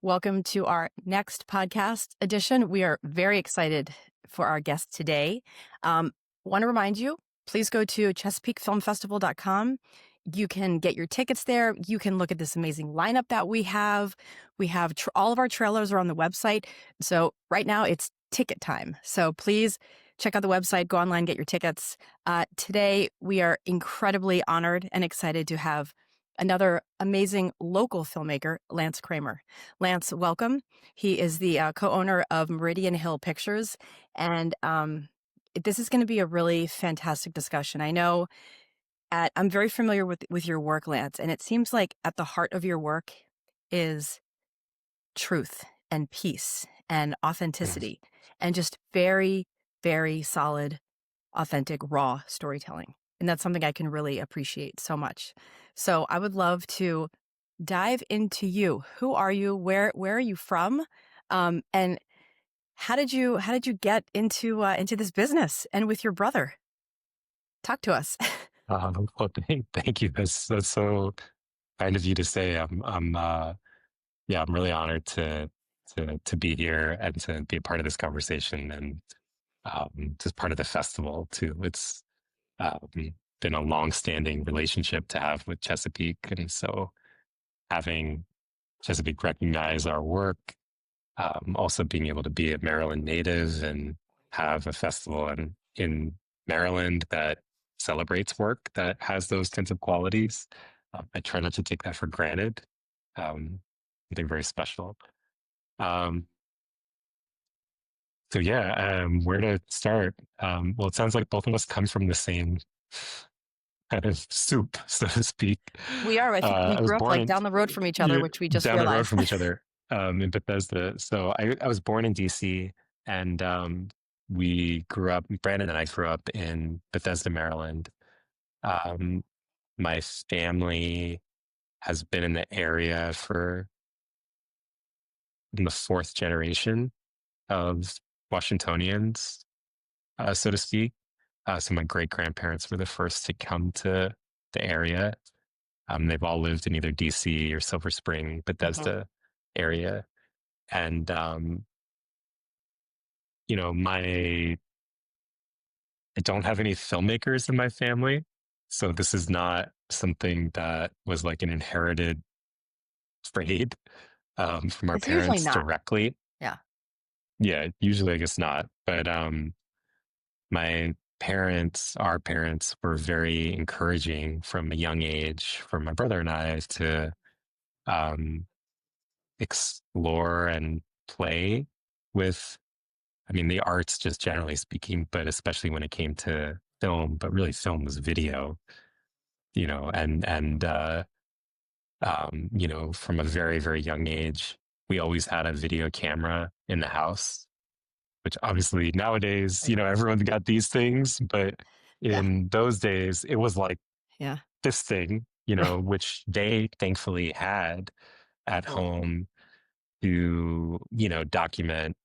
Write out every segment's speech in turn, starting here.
Welcome to our next podcast edition. We are very excited for our guest today. Want to remind you, please go to ChesapeakeFilmFestival.com. You can get your tickets there. You can look at this amazing lineup that we have. We have all of our trailers are on the website. So right now it's ticket time. So please check out the website, go online, get your tickets. Today, we are incredibly honored and excited to have another amazing local filmmaker, Lance Kramer. Lance, welcome. He is the co-owner of Meridian Hill Pictures. And this is going to be a really fantastic discussion. I know I'm very familiar with your work, Lance, and it seems like at the heart of your work is truth and peace and authenticity and just very, very solid, authentic, raw storytelling. And that's something I can really appreciate so much. So I would love to dive into you. Who are you? Where are you from? And how did you get into this business and with your brother? Talk to us. Well, thank you. That's so kind of you to say. I'm really honored to be here and to be a part of this conversation and just part of the festival too. It's been a long-standing relationship to have with Chesapeake, and so having Chesapeake recognize our work, also being able to be a Maryland native and have a festival in Maryland that celebrates work that has those kinds of qualities. I try not to take that for granted. Something very special. So yeah, where to start? Well, it sounds like both of us come from the same kind of soup, so to speak. We are. I think we grew up like down the road from each other, which we just down realized. the road from each other in Bethesda. So I was born in DC, and we grew up. Brandon and I grew up in Bethesda, Maryland. My family has been in the area in the fourth generation of Washingtonians, so to speak. So my great grandparents were the first to come to the area. They've all lived in either DC or Silver Spring, Bethesda area. And, I don't have any filmmakers in my family. So this is not something that was like an inherited trade from our It's usually parents not. directly. Yeah. Yeah, usually I guess not. But our parents were very encouraging from a young age for my brother and I to explore and play with, the arts just generally speaking, but especially when it came to film, but really film was video, from a very, very young age, we always had a video camera in the house, which obviously nowadays, everyone's got these things, but in those days it was like this thing, which they thankfully had at home to, document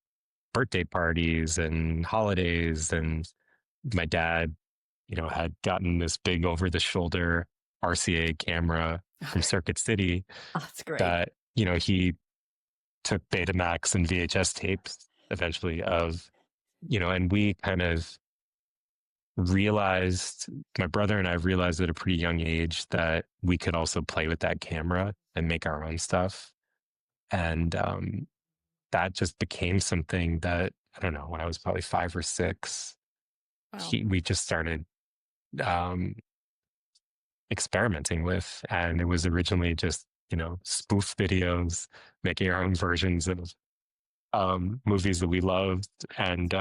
birthday parties and holidays. And my dad, had gotten this big over the shoulder RCA camera from Circuit City. Oh, that's great. That, he took Betamax and VHS tapes eventually of, and we kind of my brother and I realized at a pretty young age that we could also play with that camera and make our own stuff. And that just became something that, I don't know, when I was probably 5 or 6, we just started experimenting with. And it was originally just, spoof videos, making our own versions of movies that we loved, and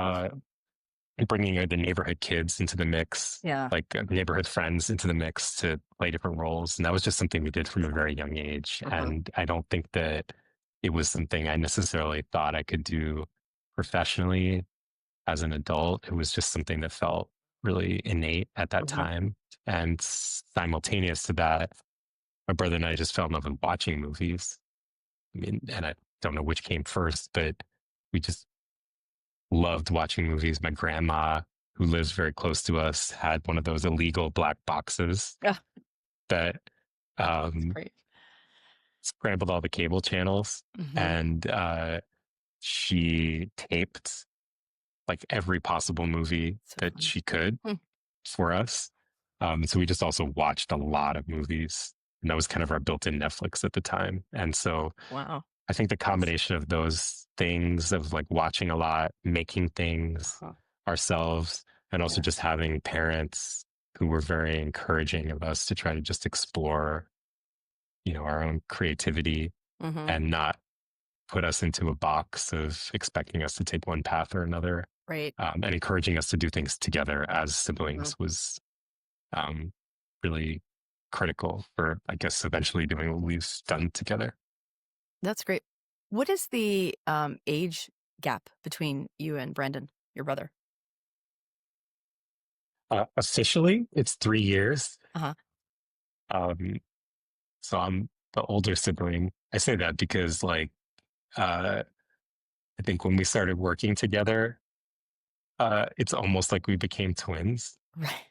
bringing the neighborhood kids into the mix, like neighborhood friends into the mix to play different roles. And that was just something we did from a very young age. And I don't think that it was something I necessarily thought I could do professionally as an adult. It was just something that felt really innate at that time. And simultaneous to that, my brother and I just fell in love with watching movies. And I don't know which came first, but we just loved watching movies. My grandma, who lives very close to us, had one of those illegal black boxes that scrambled all the cable channels, Hmm. and she taped like every possible movie So that fun. she could Hmm. for us. So we just also watched a lot of movies, and that was kind of our built-in Netflix at the time. And so Wow. I think the Nice. combination of those things of like watching a lot, making things Uh-huh. ourselves, and also Yeah. just having parents who were very encouraging of us to try to just explore, our own creativity Hmm. and not put us into a box of expecting us to take one path or another, Right. and encouraging us to do things together as Hmm. siblings was um, really critical for, I guess, eventually doing what we've done together. That's great. What is the age gap between you and Brandon, your brother? Officially, it's 3 years. Uh-huh. Um, so I'm the older sibling. I say that because, like, uh, I think when we started working together, it's almost like we became twins. Right.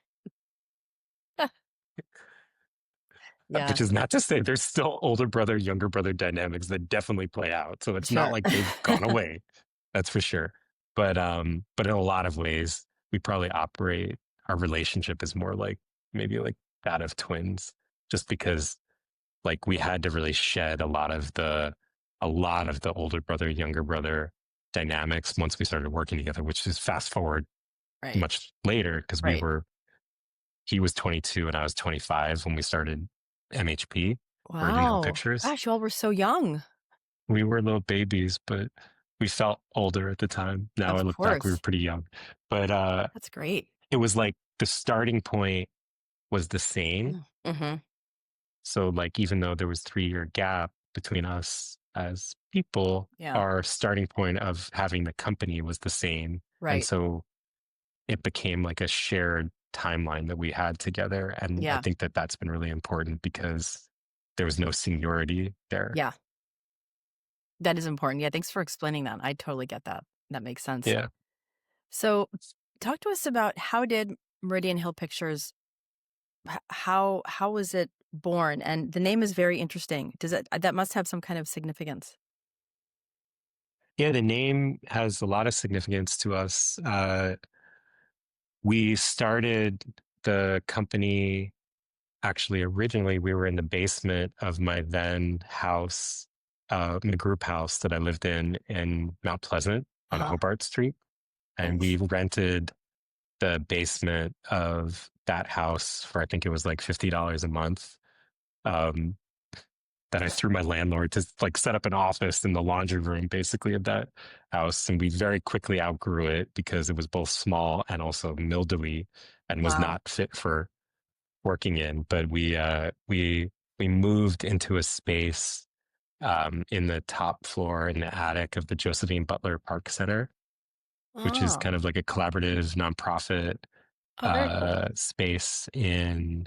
Yeah. Which is not to say there's still older brother, younger brother dynamics that definitely play out. So it's not Sure. like they've gone away. That's for sure. But in a lot of ways, we probably operate our relationship is more like maybe like that of twins, just because like we had to really shed a lot of the older brother, younger brother dynamics once we started working together, which is fast forward Right. much later because Right. he was 22 and I was 25 when we started MHP, Meridian Hill Wow. Pictures. Gosh, you all were so young. We were little babies, but we felt older at the time. Now I Of look back, we were course. pretty young. But That's great. it was like the starting point was the same. Mm-hmm. So like even though there was 3 year gap between us as people, Yeah. our starting point of having the company was the same. And Right. so it became like a shared timeline that we had together. And I Yeah. think that that's been really important because there was no seniority there. Yeah. That is important. Yeah. Thanks for explaining that. I totally get that. That makes sense. Yeah. So, talk to us about how did Meridian Hill Pictures how was it born? And the name is very interesting. Does it that must have some kind of significance? Yeah. The name has a lot of significance to us. We started the company actually originally, we were in the basement of my then house, the group house that I lived in Mount Pleasant on Uh-huh. Hobart Street. And we Nice. rented the basement of that house for I think it was like $50 a month. Um, that I threw my landlord to like set up an office in the laundry room basically of that house. And we very quickly outgrew it because it was both small and also mildewy and was Wow. not fit for working in. But we moved into a space in the top floor in the attic of the Josephine Butler Park Center, which is Oh. kind of like a collaborative nonprofit Oh, very cool. space in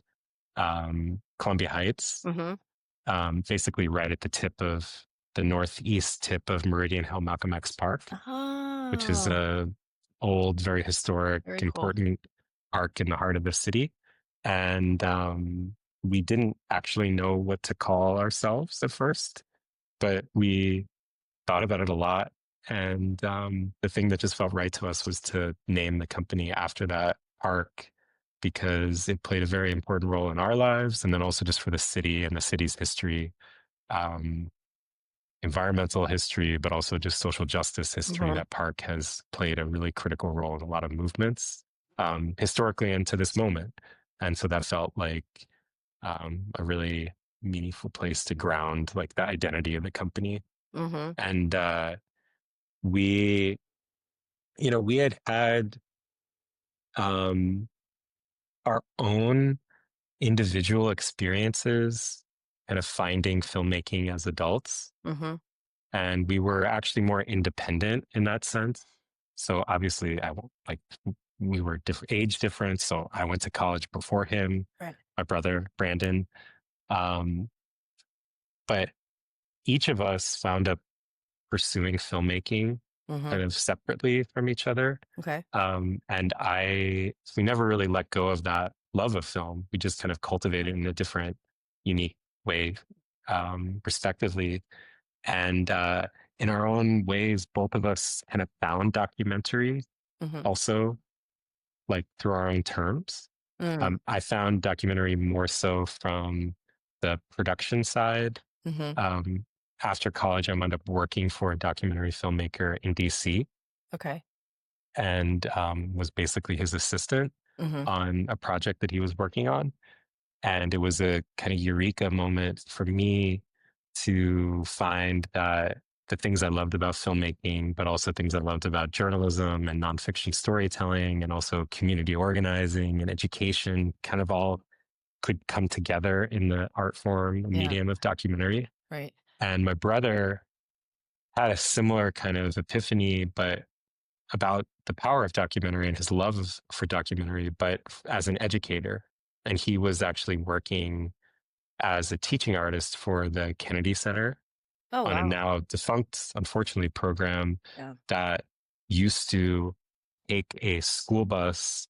Columbia Heights, Mm-hmm. basically right at the tip of the northeast tip of Meridian Hill Malcolm X Park, which is Oh, a old, very historic, very cool. important park in the heart of the city. And we didn't actually know what to call ourselves at first, but we thought about it a lot. And the thing that just felt right to us was to name the company after that park because it played a very important role in our lives. And then also just for the city and the city's history, um, environmental history, but also just social justice history. Mm-hmm. That park has played a really critical role in a lot of movements historically and to this moment. And so that felt like a really meaningful place to ground like the identity of the company. Mm-hmm. And we we had um, our own individual experiences kind of finding filmmaking as adults, Mm-hmm. and we were actually more independent in that sense. So obviously I won't like we were different age difference, so I went to college before him, Right. my brother Brandon. um, but each of us wound up pursuing filmmaking Mm-hmm. kind of separately from each other. Okay. And we never really let go of that love of film. We just kind of cultivated it in a different, unique way. respectively. And in our own ways, both of us kind of found documentary Mm-hmm. also, like through our own terms. Mm, I found documentary more so from the production side. mm-hmm. Um, After college, I wound up working for a documentary filmmaker in DC, Okay. and was basically his assistant Mm-hmm. on a project that he was working on. And it was a kind of eureka moment for me to find that the things I loved about filmmaking, but also things I loved about journalism and nonfiction storytelling, and also community organizing and education, kind of all could come together in the art form, Yeah. medium of documentary. Right. And my brother had a similar kind of epiphany, but about the power of documentary and his love for documentary, but as an educator. And he was actually working as a teaching artist for the Kennedy Center Oh, on a wow. now defunct, unfortunately, program Yeah. that used to take a school bus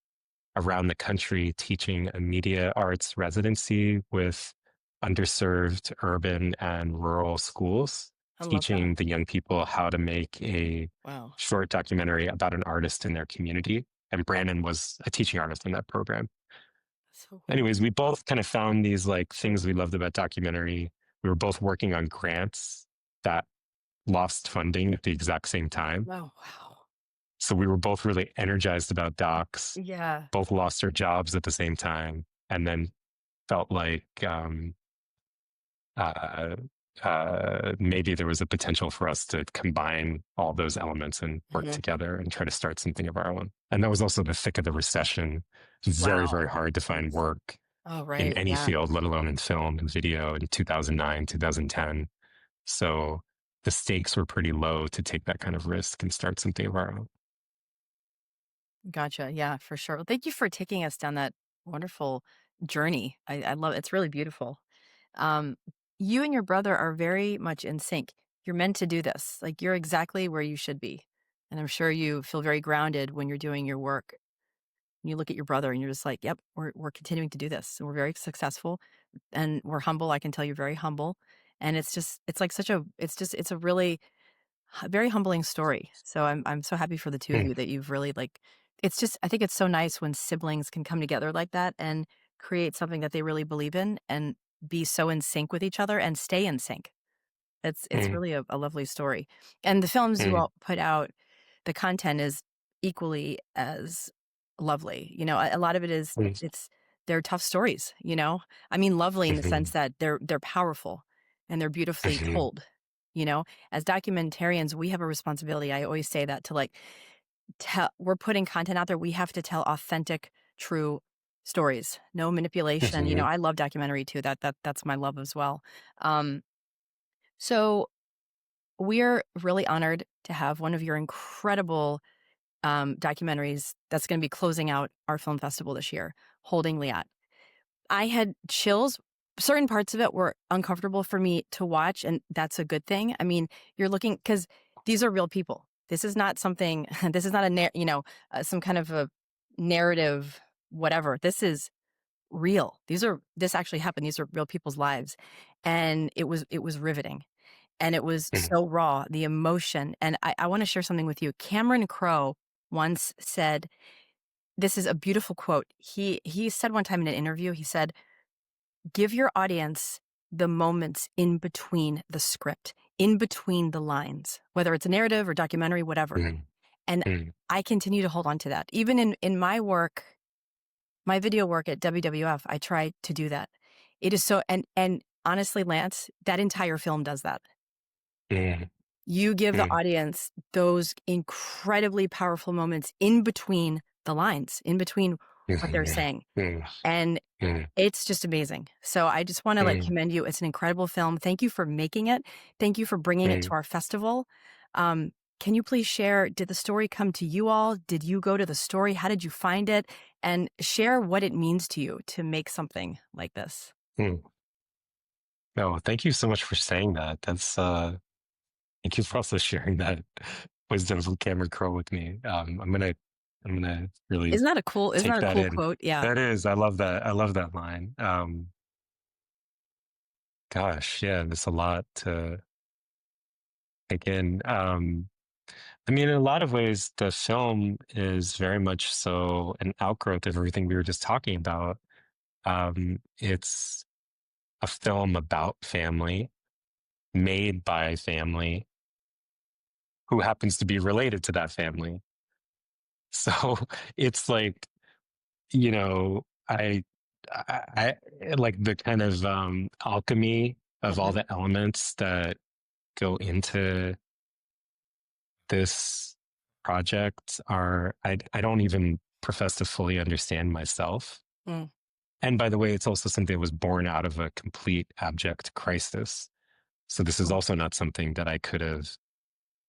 around the country teaching a media arts residency with underserved urban and rural schools, I love that. teaching the young people how to make a Wow. short documentary about an artist in their community. And Brandon was a teaching artist in that program. So cool. Anyways, we both kind of found these like things we loved about documentary. We were both working on grants that lost funding at the exact same time. Wow. Wow. So we were both really energized about docs, Yeah. both lost our jobs at the same time, and then felt like uh, maybe there was a potential for us to combine all those elements and work Mhm. together and try to start something of our own. And that was also the thick of the recession. Very, Wow. very hard to find Yes. work Oh, in right. any Yeah. field, let alone in film and video in 2009, 2010. So the stakes were pretty low to take that kind of risk and start something of our own. Gotcha. Yeah, for sure. Well, thank you for taking us down that wonderful journey. I love it. It's really beautiful. Um, you and your brother are very much in sync. You're meant to do this. Like you're exactly where you should be. And I'm sure you feel very grounded when you're doing your work. You look at your brother and you're just like, yep, we're continuing to do this. And we're very successful and we're humble. I can tell you're very humble. And it's like such a, it's a really very humbling story. So I'm so happy for the two of Mm, you that you've really like it's just I think it's so nice when siblings can come together like that and create something that they really believe in and be so in sync with each other and stay in sync. It's mm, really a lovely story. And the films you mm, all put out, the content is equally as lovely. You know, a lot of it is mm, they're tough stories, you know? I mean lovely in the sense mhm, that they're powerful and they're beautifully mhm, told. You know, as documentarians, we have a responsibility. I always say that to like tell we're putting content out there. We have to tell authentic, true stories. No manipulation. You know, mhm, I love documentary too. That's my love as well. Um, so we're really honored to have one of your incredible documentaries that's going to be closing out our film festival this year, Holding Liat. I had chills. Certain parts of it were uncomfortable for me to watch, and that's a good thing. I mean, you're looking because these are real people. This is not something. This is not some kind of a narrative, whatever. This is real. This actually happened. These are real people's lives, and it was riveting. And it was mhm, so raw, the emotion. And I want to share something with you. Cameron Crowe once said, this is a beautiful quote. He said one time in an interview, he said, give your audience the moments in between the script, in between the lines, whether it's a narrative or documentary, whatever. mhm, And mhm, I continue to hold on to that. Even in my work, my video work at WWF, I try to do that. It is so and honestly, Lance, that entire film does that. mhm, You give the mhm, audience those incredibly powerful moments in between the lines, in between what they're mhm, saying. mhm, And mhm, it's just amazing. So I just want to like mhm, commend you. It's an incredible film. Thank you for making it. Thank you for bringing it to mhm. our festival. Can you please share, did the story come to you all? Did you go to the story? How did you find it? And share what it means to you to make something like this. Mm. No, thank you so much for saying that. Thank you for also sharing that wisdom from Cameron Crowe with me. I'm gonna really Isn't take that a that cool in. quote? Yeah. That is, I love that. I love that line. Gosh, yeah, there's a lot to take in. I mean, in a lot of ways, the film is very much so an outgrowth of everything we were just talking about. It's a film about family, made by family, who happens to be related to that family. So it's like, you know, I like the kind of alchemy of all Hmm. the elements that go into this project are I don't even profess to fully understand myself. Mm. And by the way, it's also something that was born out of a complete abject crisis. So this is Oh, also not something that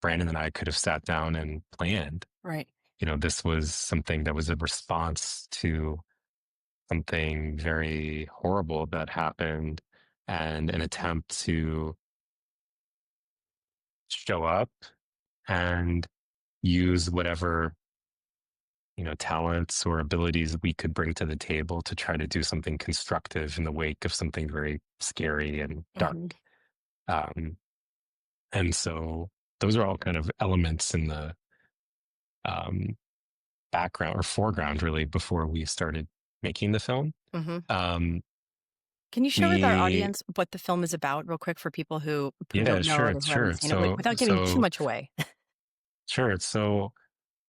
Brandon and I could have sat down and planned. right. You know, this was something that was a response to something very horrible that happened and an attempt to show up and use whatever, talents or abilities we could bring to the table to try to do something constructive in the wake of something very scary and dark. Hmm. Um, and so those are all kind of elements in the um, background or foreground, really, before we started making the film. Hmm. Um, Can you share with our we, audience what the film is about, real quick, for people who yeah, don't know sure, or who haven't sure. seen it, without giving too much away? Sure. So,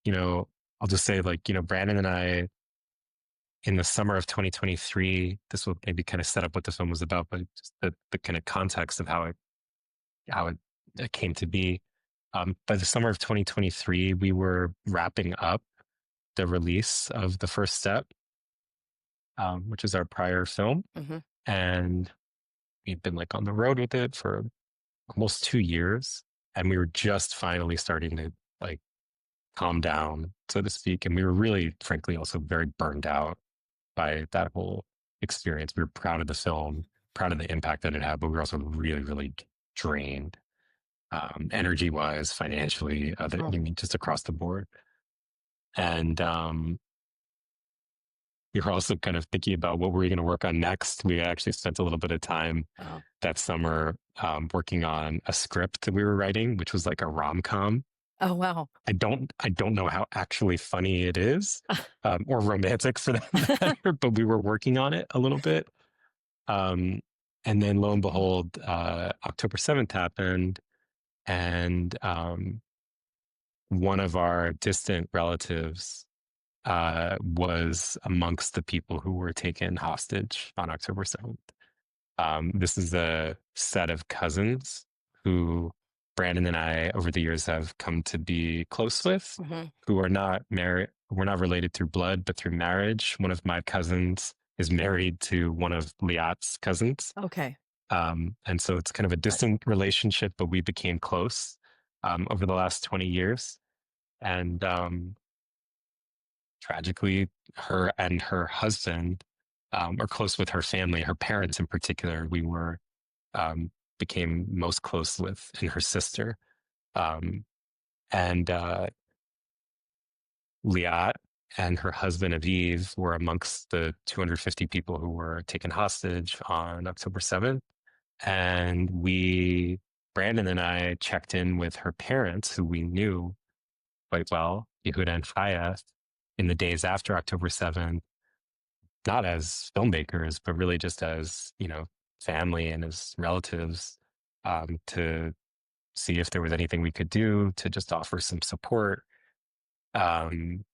you know, I'll just say, like, Brandon and I, in the summer of 2023, this will maybe kind of set up what the film was about, but just the kind of context of how it came to be. By the summer of 2023, we were wrapping up the release of the first step, which is our prior film, Hmm. and we've been like on the road with it for almost 2 years, and we were just finally starting to like calm down, so to speak, and we were really, frankly, also very burned out by that whole experience. We were proud of the film, proud of the impact that it had, but we were also really, really drained, energy wise, financially, I Oh, mean, just across the board. And we were also kind of thinking about what were we going to work on next. We actually spent a little bit of time oh, that summer working on a script that we were writing, which was like a rom-com. oh, wow. I don't know how actually funny it is, or romantic for that matter, but we were working on it a little bit. Um, and then lo and behold, October 7th happened, and one of our distant relatives was amongst the people who were taken hostage on October 7th. This is a set of cousins who Brandon and I, over the years, have come to be close with, Hmm. who are not married. We're not related through blood, but through marriage. One of my cousins is married to one of Liat's cousins. Okay. And so it's kind of a distant relationship, but we became close over the last 20 years. And tragically, her and her husband are close with her family, her parents in particular. We were became most close with, and her sister. Um, and Liat and her husband Aviv were amongst the 250 people who were taken hostage on October 7th. And Brandon and I checked in with her parents, who we knew quite well, Yehuda and Chaya, in the days after October 7th, not as filmmakers, but really just as, family and as relatives, to see if there was anything we could do to just offer some support. Um,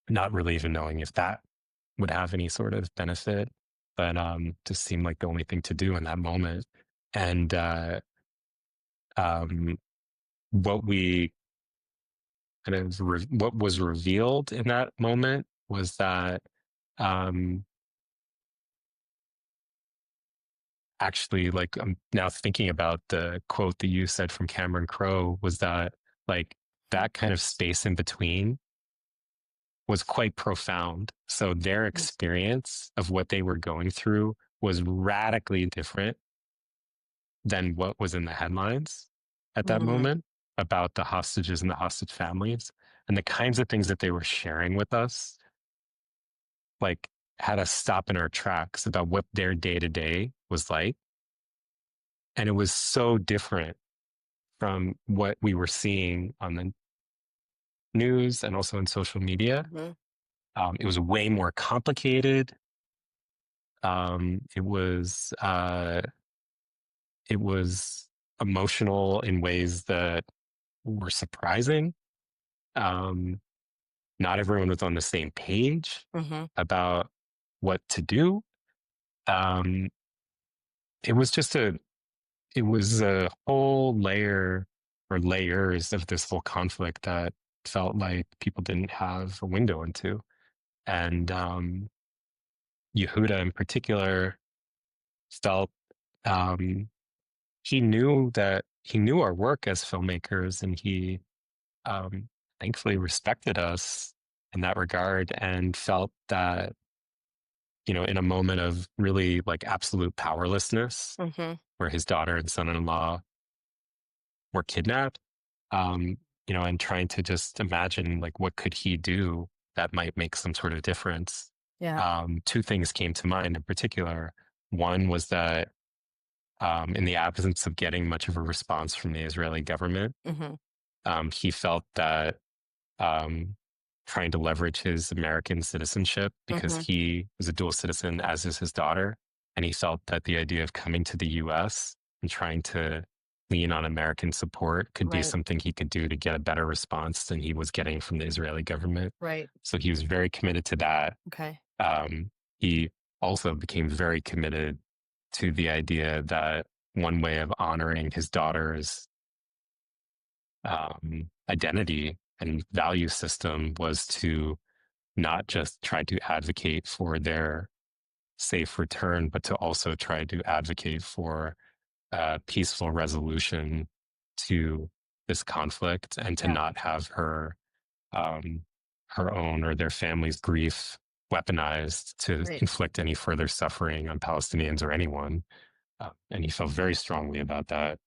Not really even knowing if that would have any sort of benefit, but just seemed like the only thing to do in that moment. And um, what we what was revealed in that moment was that um, actually, like, I'm now thinking about the quote that you said from Cameron Crowe, was that like that kind of space in between was quite profound. So their experience of what they were going through was radically different than what was in the headlines at that Mm-hmm. moment about the hostages and the hostage families, and the kinds of things that they were sharing with us, like, had us stop in our tracks about what their day to day was like. And it was so different from what we were seeing on the news and also in social media. Mhm. It was way more complicated. It was emotional in ways that were surprising. Um, Not everyone was on the same page Mhm. about what to do. Um, it was just it was a whole layer or layers of this whole conflict that felt like people didn't have a window into. And Yehuda in particular felt um, he knew our work as filmmakers, and he um, thankfully respected us in that regard, and felt that, in a moment of really like absolute powerlessness, Mhm. where his daughter and son-in-law were kidnapped, um, and trying to just imagine like what could he do that might make some sort of difference. Yeah. Two things came to mind in particular. One was that in the absence of getting much of a response from the Israeli government, Mhm. he felt that um, trying to leverage his American citizenship, because Mhm. he was a dual citizen, as is his daughter. And he felt that the idea of coming to the US and trying to lean on American support could be Right. something he could do to get a better response than he was getting from the Israeli government. Right. So he was very committed to that. Okay. He also became very committed to the idea that one way of honoring his daughter's identity and value system was to not just try to advocate for their safe return, but to also try to advocate for peaceful resolution to this conflict, and to Yeah. not have um, her own or their family's grief weaponized to Right. inflict any further suffering on Palestinians or anyone. And he felt very strongly about that.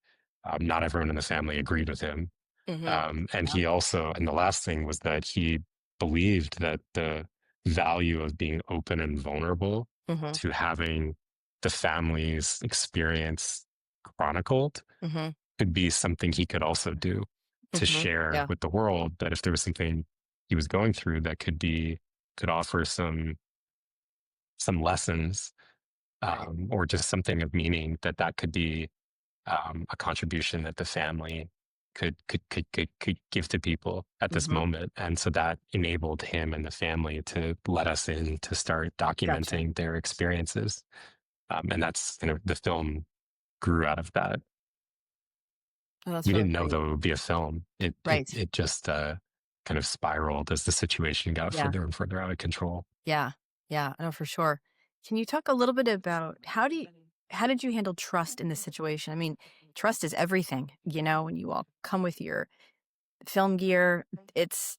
Not everyone in the family agreed with him. Mhm. And Yeah. he also, and the last thing was that he believed that the value of being open and vulnerable Mhm. to having the family's experience chronicled Mhm. could be something he could also do to Mhm. share Yeah. with the world, that if there was something he was going through that could offer some lessons, Right. or just something of meaning, that could be a contribution that the family could give to people at this Mhm. moment. And so that enabled him and the family to let us in to start Gotcha. documenting their experiences. And that's the film grew out of that. Oh, that's We really didn't know great. though it would be a film. Right. It just kind of spiraled as the situation got Yeah. further and further out of control. Yeah. Yeah. I know for sure. Can you talk a little bit about how did you handle trust in this situation? I mean, trust is everything, when you all come with your film gear. It's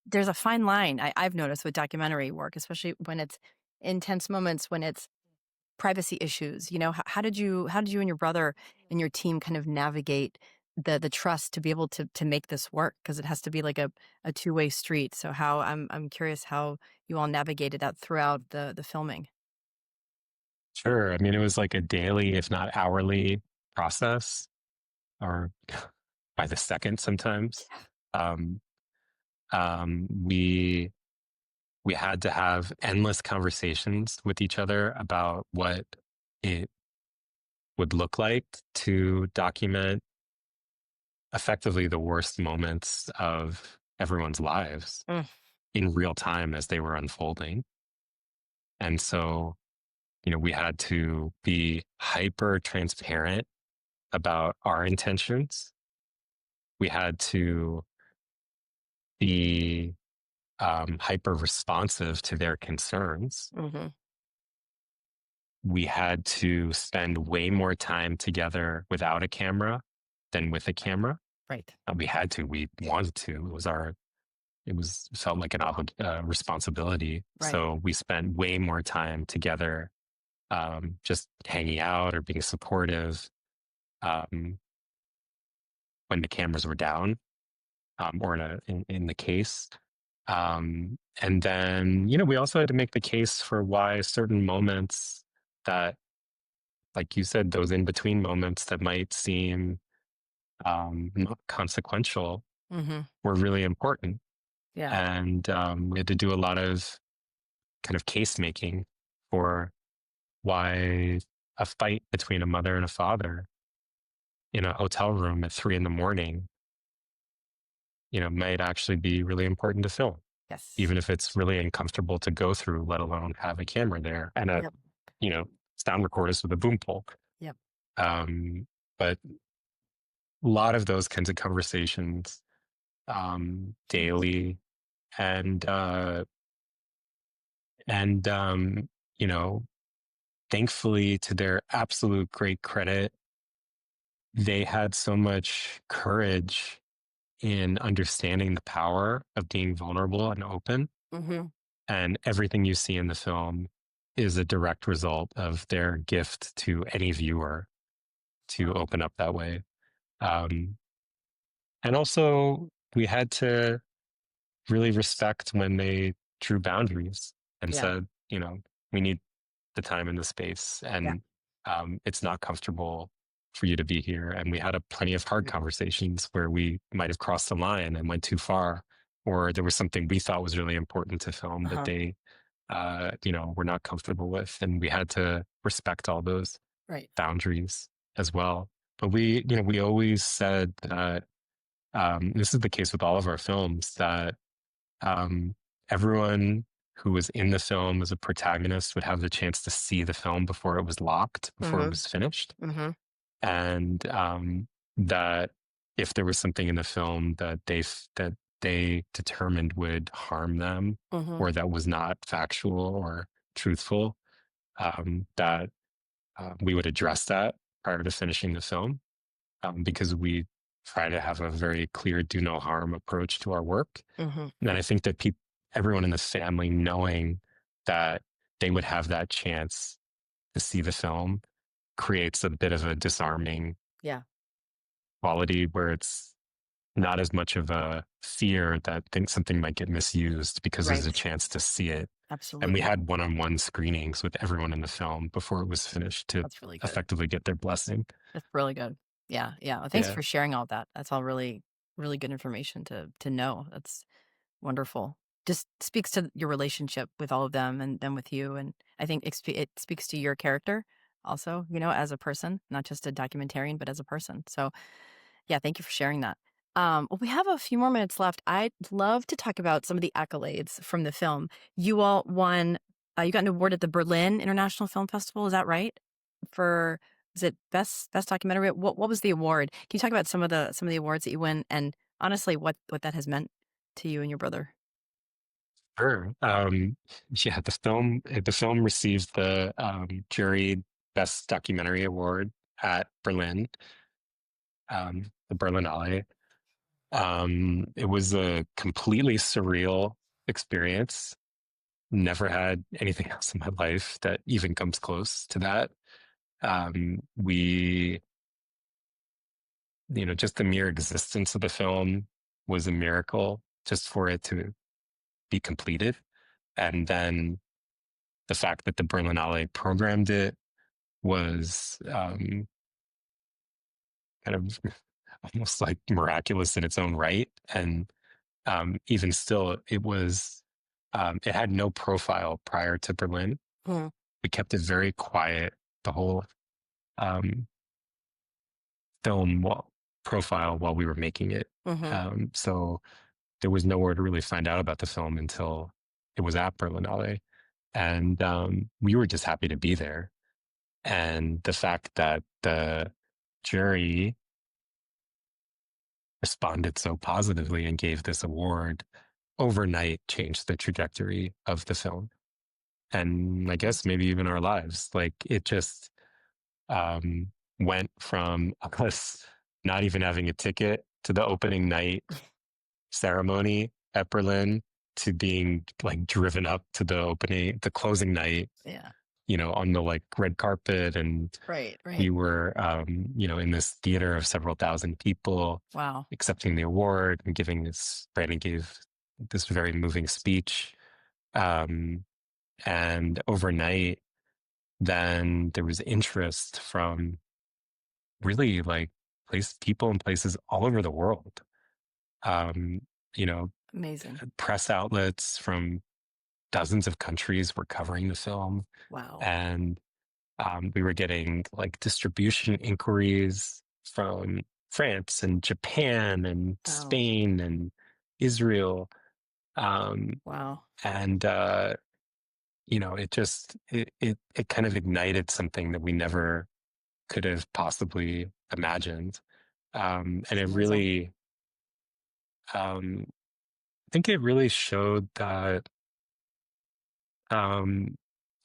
There's a fine line I've noticed with documentary work, especially when it's intense moments, when it's privacy issues. How did you and your brother and your team kind of navigate the trust to be able to make this work? Because it has to be like a two-way street. So I'm curious how you all navigated that throughout the filming. Sure. I mean, it was like a daily, if not hourly process, or by the second sometimes. Um, we had to have endless conversations with each other about what it would look like to document effectively the worst moments of everyone's lives Mm, in real time as they were unfolding. And so, we had to be hyper transparent about our intentions. We had to be hyper responsive to their concerns. mhm. We had to spend way more time together without a camera than with a camera. Right. We had to, we wanted to. It felt like an responsibility. Right. So we spent way more time together, just hanging out or being supportive, um, when the cameras were down, or in the case. And then, we also had to make the case for why certain moments that like you said, those in between moments that might seem not consequential Mm-hmm. were really important. Yeah. And we had to do a lot of kind of case making for why a fight between a mother and a father in a hotel room at 3 a.m, might actually be really important to film, Yes. even if it's really uncomfortable to go through, let alone have a camera there and a, Yep. you know, sound recordist with a boom pole. Yep. But a lot of those kinds of conversations daily, and and you know, thankfully, to their absolute great credit, they had so much courage in understanding the power of being vulnerable and open. Mm-hmm. And everything you see in the film is a direct result of their gift to any viewer to Wow. open up that way. Um, and also, we had to really respect when they drew boundaries and Yeah. said, we need the time and the space, Yeah. and it's not comfortable for you to be here. And we had plenty of hard conversations where we might have crossed the line and went too far, or there was something we thought was really important to film that Uh-huh. they, were not comfortable with, and we had to respect all those Right. boundaries as well. But we always said that this is the case with all of our films, that um, everyone who was in the film as a protagonist would have the chance to see the film before it was locked, before it Mm-hmm. was finished. Mm-hmm. And that if there was something in the film that they determined would harm them, Mm-hmm. or that was not factual or truthful, that we would address that prior to finishing the film, because we try to have a very clear do no harm approach to our work. Mm-hmm. And I think that everyone in the family knowing that they would have that chance to see the film creates a bit of a disarming Yeah. quality, where it's not as much of a fear that something might get misused, because there's a Right. chance to see it. And we Absolutely. had one-on-one screenings with everyone in the film before it was finished to That's really good. effectively get their blessing. That's really good. Yeah. Yeah. Well, thanks Yeah. for sharing all that. That's all really, really good information to know. That's wonderful. Just speaks to your relationship with all of them and them with you. And I think it speaks to your character also, as a person, not just a documentarian, but as a person. So yeah, thank you for sharing that. Well, we have a few more minutes left. I'd love to talk about some of the accolades from the film. You all won, you got an award at the Berlin International Film Festival. Is that right? For, is it best documentary? What was the award? Can you talk about some of the awards that you win, and honestly, what that has meant to you and your brother? Sure. Yeah, the film received the jury Best Documentary Award at Berlin, the Berlinale. It was a completely surreal experience. Never had anything else in my life that even comes close to that. We, just the mere existence of the film was a miracle, just for it to be completed. And then the fact that the Berlinale programmed it was kind of almost like miraculous in its own right. And even still, it had no profile prior to Berlin. Hmm. We kept it very quiet, the whole um, film profile, while we were making it. Mm-hmm. So there was nowhere to really find out about the film until it was at Berlinale. And we were just happy to be there. And the fact that the jury responded so positively and gave this award overnight changed the trajectory of the film. And I guess maybe even our lives. Like, it just um, went from us not even having a ticket to the opening night ceremony at Berlin to being like driven up to the closing night, Yeah. on the like red carpet. And Right. Right. we were, in this theater of several thousand people Wow. accepting the award and Brandon gave this very moving speech. And overnight, then there was interest from really like people and places all over the world. Um, you know, Amazing. press outlets from dozens of countries were covering the film, Wow. and we were getting like distribution inquiries from France and Japan and Wow. Spain and Israel. Um, Wow. and it kind of ignited something that we never could have possibly imagined. And It's it amazing. really, I think it really showed that um,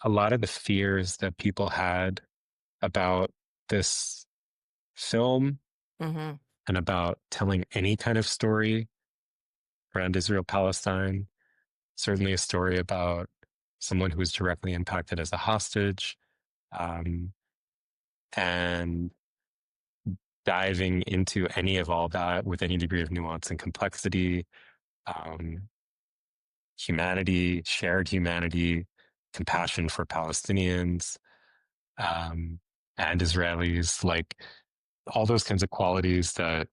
a lot of the fears that people had about this film Hmm. and about telling any kind of story around Israel Palestine, certainly a story about someone who was directly impacted as a hostage, um, and diving into any of all that with any degree of nuance and complexity, um, humanity, shared humanity, compassion for Palestinians, um, and Israelis, like all those kinds of qualities that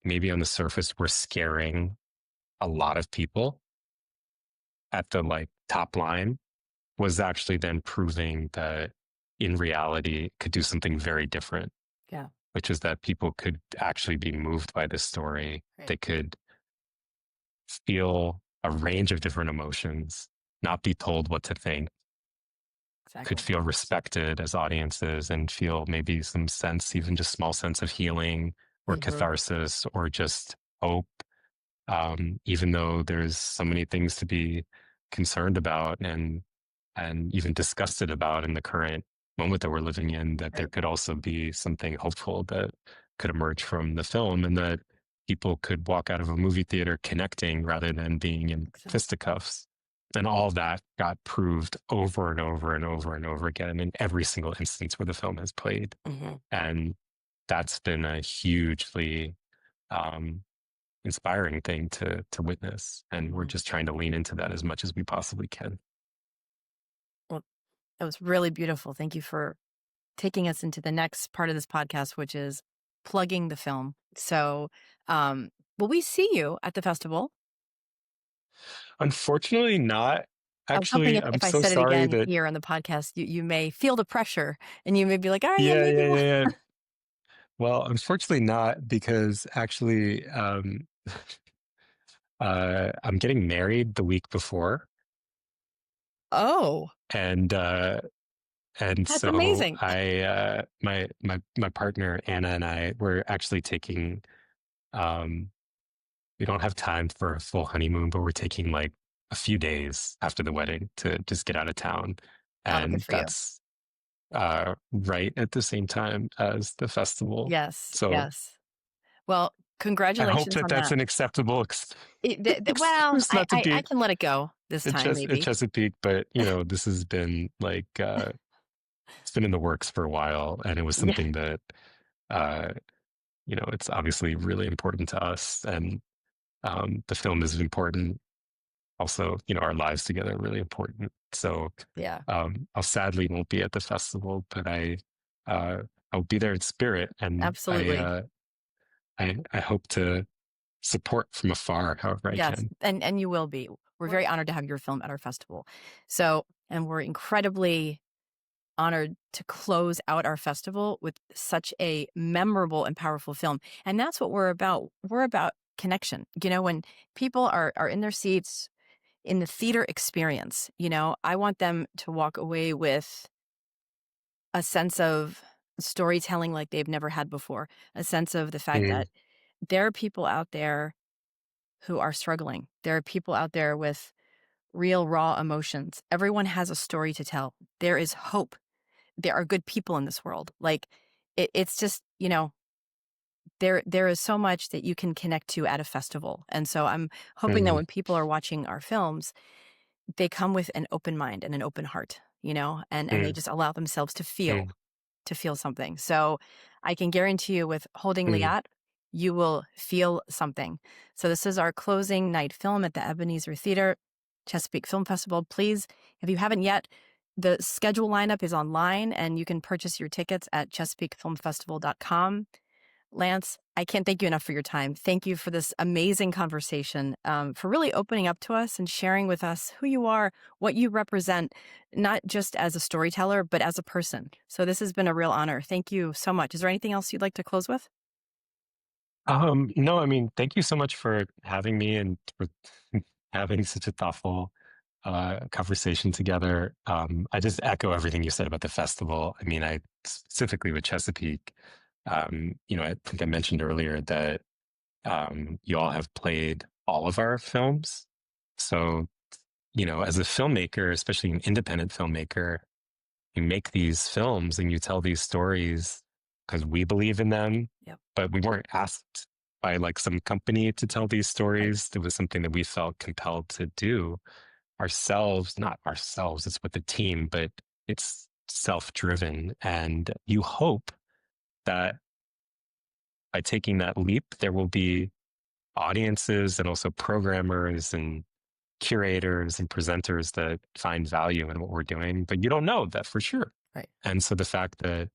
maybe on the surface were scaring a lot of people at the like top line, was actually then proving that in reality it could do something very different, Yeah. which is that people could actually be moved by this story. Right. They could feel a range of different emotions, not be told what to think, could Exactly. feel respected as audiences and feel maybe some sense, even just small sense of healing or Hmm. catharsis or just hope. Even though there's so many things to be concerned about and even disgusted about in the current moment that we're living in, that there Right. could also be something hopeful that could emerge from the film, and that people could walk out of a movie theater connecting rather than being in Exactly. fisticuffs. And all that got proved over and over and over and over again in every single instance where the film has played. Hmm. And that's been a hugely um, inspiring thing to witness. And we're Hmm. just trying to lean into that as much as we possibly can. Well, that was really beautiful. Thank you for taking us into the next part of this podcast, which is plugging the film. So, will we see you at the festival? Unfortunately, not. I was hoping Actually, I'm if I so said it sorry again that. here on the podcast, you may feel the pressure and you may be like, all right, yeah, Yeah, maybe yeah, we'll. yeah, yeah. Well, unfortunately, not, because actually, I'm getting married the week before, Oh, and that's so amazing. my partner Anna and I, were actually taking. Um, we don't have time for a full honeymoon, but we're taking like a few days after the wedding to just get out of town, Oh, good and for you. that's right at the same time as the festival. Yes, So yes. Well, I hope congratulations that on that's that. an acceptable Well, excuse not to I be can let it go this time, at maybe. Chesapeake, but this has been like it's been in the works for a while, and it was Yeah, something that uh, it's obviously really important to us, and the film is important. Also, our lives together are really important. So yeah, I'll sadly won't be at the festival, but uh, I'll be there in spirit, and absolutely. I hope to support from afar however I Yes, can. and you will be. We're very honored to have your film at our festival. So, and we're incredibly honored to close out our festival with such a memorable and powerful film. And that's what we're about. We're about connection. When people are in their seats in the theater experience, I want them to walk away with a sense of storytelling like they've never had before, a sense of the fact Mm, that there are people out there who are struggling. There are people out there with real, raw emotions. Everyone has a story to tell. There is hope. There are good people in this world. Like it's just, there is so much that you can connect to at a festival. And so I'm hoping that mm, when people are watching our films, they come with an open mind and an open heart, and they mm, just allow themselves mm, to feel something. So I can guarantee you with Holding mm. Liat, you will feel something. So this is our closing night film at the Ebenezer Theater, Chesapeake Film Festival. Please, if you haven't yet, The schedule lineup is online, and you can purchase your tickets at ChesapeakeFilmFestival.com. Lance, I can't thank you enough for your time. Thank you for this amazing conversation, for really opening up to us and sharing with us who you are, what you represent, not just as a storyteller, but as a person. So this has been a real honor. Thank you so much. Is there anything else you'd like to close with? No, I mean, thank you so much for having me and for having such a thoughtful conversation together. I just echo everything you said about the festival. I mean, I specifically with Chesapeake, I think I mentioned earlier that you all have played all of our films. So, as a filmmaker, especially an independent filmmaker, you make these films and you tell these stories because we believe in them, Yep. but we weren't asked by like some company to tell these Right. stories. It was something that we felt compelled to do ourselves, not ourselves, it's with the team, but it's self-driven. And you hope that by taking that leap, there will be audiences and also programmers and curators and presenters that find value in what we're doing, but you don't know that for sure. Right. And so the fact that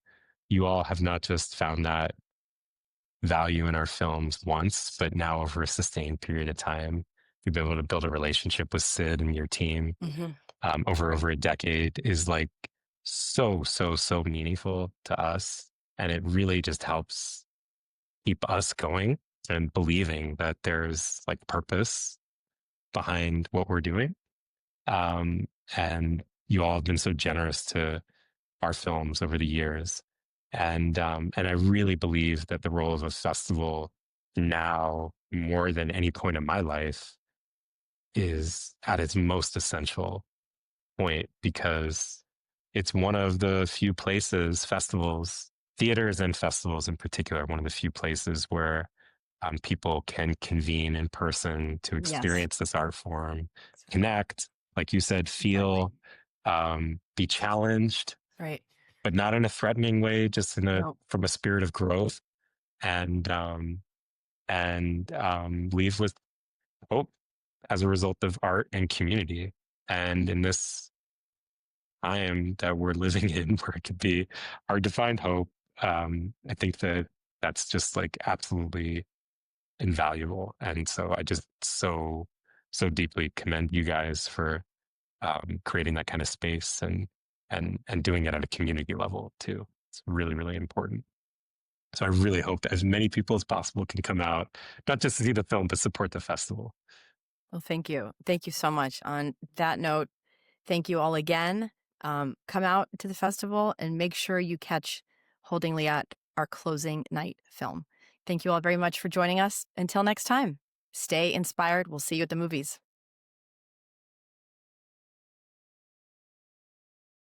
you all have not just found that value in our films once, but now over a sustained period of time, you've been able to build a relationship with Sid and your team Hmm. over a decade is like so meaningful to us. And it really just helps keep us going and believing that there's like purpose behind what we're doing. Um, and you all have been so generous to our films over the years. And I really believe that the role of a festival now, more than any point in my life, is at its most essential point because it's one of the few places, festivals, theaters and festivals in particular, one of the few places where people can convene in person to Yes. experience this art form, Exactly. connect, like you said, Exactly. feel, be challenged, Right. but not in a threatening way, just No. from a spirit of growth, and leave with hope as a result of art and community. And in this time that we're living in, where it could be hard to find hope, I think that that's just like absolutely invaluable. And so I just so deeply commend you guys for creating that kind of space and doing it at a community level too. It's really important. So I really hope that as many people as possible can come out, not just to see the film, but support the festival. Well, thank you. Thank you so much. On that note, thank you all again. Come out to the festival and make sure you catch Holding Liat, our closing night film. Thank you all very much for joining us. Until next time, stay inspired. We'll see you at the movies.